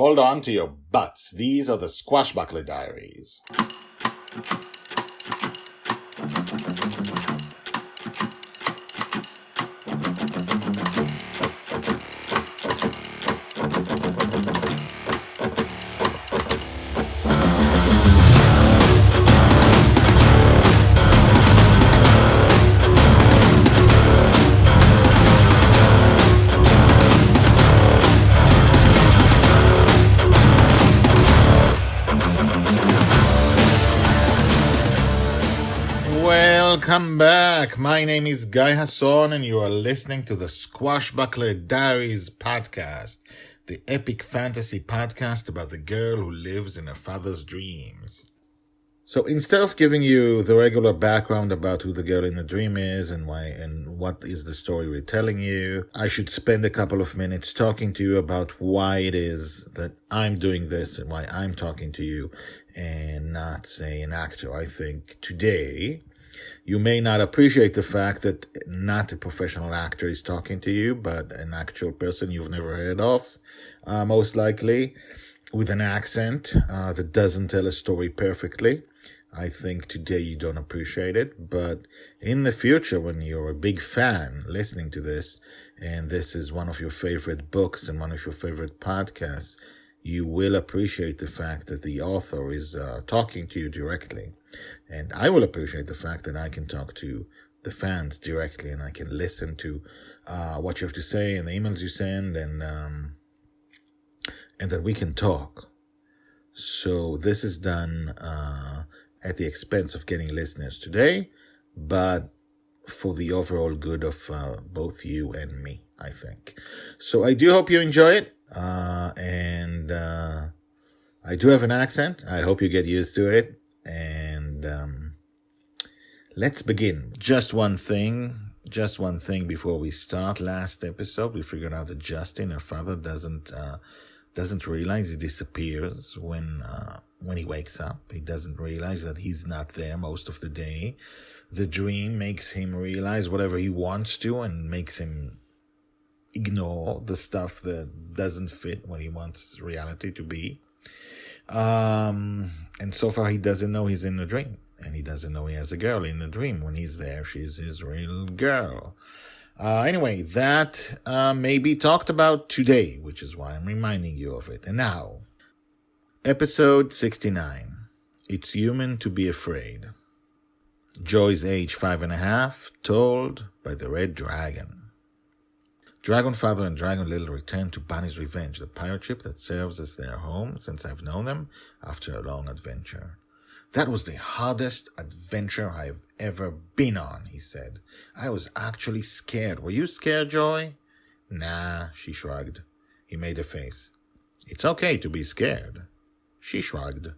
hold on to your butts. These are the Squashbuckler Diaries. Welcome back. My name is Guy Hasson, and you are listening to the Squashbuckler Diaries podcast, the epic fantasy podcast about the girl who lives in her father's dreams. So instead of giving you the regular background about who the girl in the dream is and why and what is the story we're telling you, I should spend a couple of minutes talking to you about why it is that I'm doing this and why I'm talking to you and not, say, an actor. I think today you may not appreciate the fact that not a professional actor is talking to you, but an actual person you've never heard of, most likely, with an accent that doesn't tell a story perfectly. I think today you don't appreciate it, but in the future, when you're a big fan listening to this, and this is one of your favorite books and one of your favorite podcasts, you will appreciate the fact that the author is talking to you directly. And I will appreciate the fact that I can talk to the fans directly and I can listen to what you have to say and the emails you send and that we can talk. So this is done at the expense of getting listeners today, but for the overall good of both you and me, I think. So I do hope you enjoy it. And I do have an accent. I hope you get used to it. And let's begin. Just one thing before we start. Last episode, we figured out that Justin, her father, doesn't realize he disappears when he wakes up. He doesn't realize that he's not there most of the day. The dream makes him realize whatever he wants to and makes him ignore the stuff that doesn't fit what he wants reality to be. And so far he doesn't know he's in the dream. And he doesn't know he has a girl in the dream. When he's there, she's his real girl. Anyway, that may be talked about today, which is why I'm reminding you of it. And now, episode 69. It's Human to Be Afraid. Joy's age 5.5, told by the Red Dragon. Dragonfather and Dragon Little return to Bonny's Revenge, the pirate ship that serves as their home since I've known them, after a long adventure. That was the hardest adventure I've ever been on, he said. I was actually scared. Were you scared, Joy? Nah, she shrugged. He made a face. It's okay to be scared. She shrugged.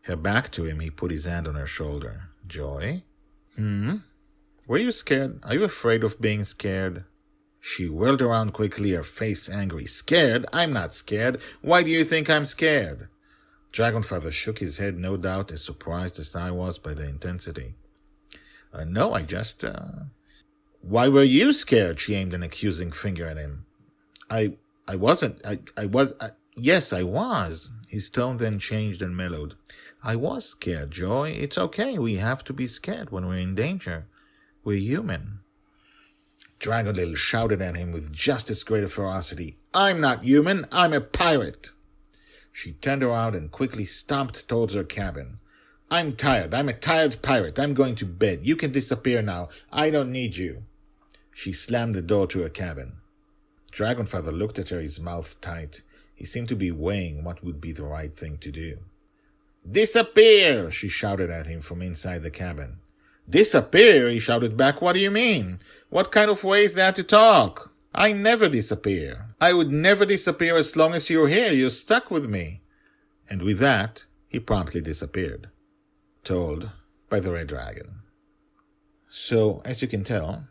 Her back to him, he put his hand on her shoulder. Joy? Were you scared? Are you afraid of being scared? She whirled around quickly, her face angry. Scared? I'm not scared. Why do you think I'm scared? Dragonfather shook his head, no doubt as surprised as I was by the intensity. No, I just, Why were you scared? She aimed an accusing finger at him. I wasn't. Yes, I was. His tone then changed and mellowed. I was scared, Joy. It's okay. We have to be scared when we're in danger. We're human. Dragon Little shouted at him with just as great a ferocity. I'm not human. I'm a pirate. She turned around and quickly stomped towards her cabin. I'm tired. I'm a tired pirate. I'm going to bed. You can disappear now. I don't need you. She slammed the door to her cabin. Dragonfather looked at her, his mouth tight. He seemed to be weighing what would be the right thing to do. Disappear! She shouted at him from inside the cabin. Disappear? He shouted back. What do you mean? What kind of way is that to talk? I never disappear. I would never disappear as long as you're here. You're stuck with me. And with that, he promptly disappeared. Told by the Red Dragon. So, as you can tell,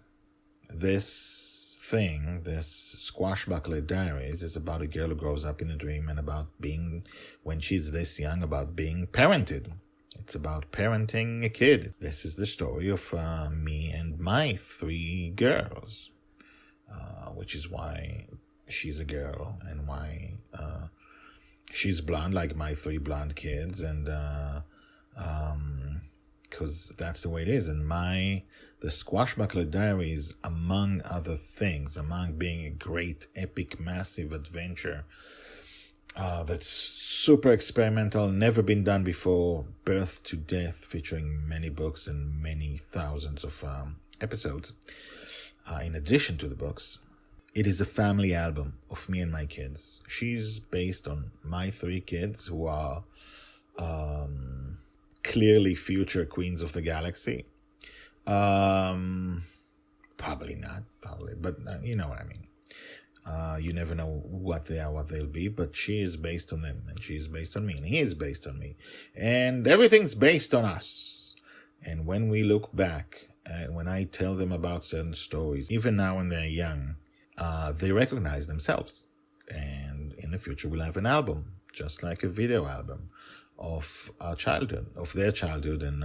this Squashbuckler Diaries, is about a girl who grows up in a dream and about being, when she's this young, about being parented. It's about parenting a kid. This is the story of me and my 3 girls, which is why she's a girl and why she's blonde like my 3 blonde kids, and because that's the way it is. And the Squashbuckler Diaries, among other things, among being a great, epic, massive adventure that's super experimental, never been done before, birth to death, featuring many books and many thousands of episodes. In addition to the books, it is a family album of me and my kids. She's based on my 3 kids, who are clearly future queens of the galaxy. Probably not, but you know what I mean. You never know what they are, what they'll be, but she is based on them, and she is based on me, and he is based on me, and everything's based on us. And when we look back, when I tell them about certain stories, even now when they're young, they recognize themselves. And in the future, we'll have an album, just like a video album, of our childhood, of their childhood, and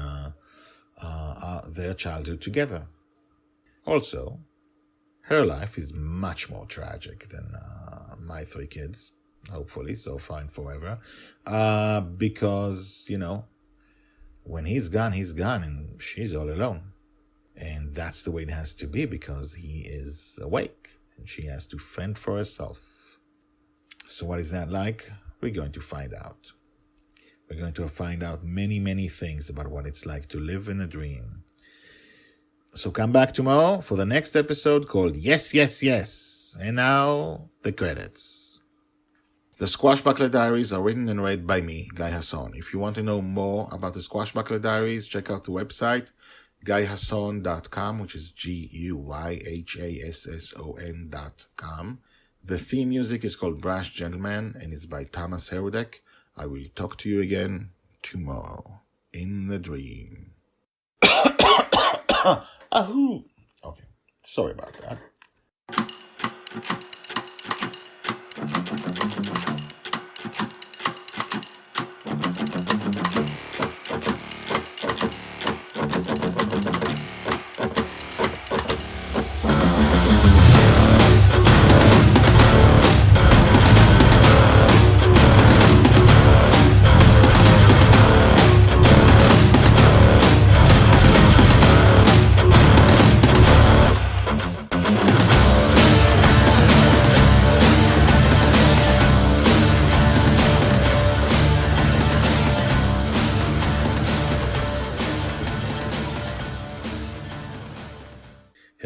their childhood together. Also, her life is much more tragic than my 3 kids, hopefully, so far and forever. Because, when he's gone, and she's all alone. And that's the way it has to be, because he is awake, and she has to fend for herself. So what is that like? We're going to find out. We're going to find out many, many things about what it's like to live in a dream. So come back tomorrow for the next episode called Yes, Yes, Yes. And now, the credits. The Squashbuckler Diaries are written and read by me, Guy Hasson. If you want to know more about the Squashbuckler Diaries, check out the website, guyhasson.com, which is GUYHASSON.com. The theme music is called Brash Gentleman and is by Thomas Herudek. I will talk to you again tomorrow in the dream. Ahoo! Okay, sorry about that.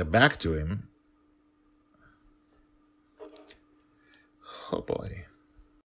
Back to him. Oh boy.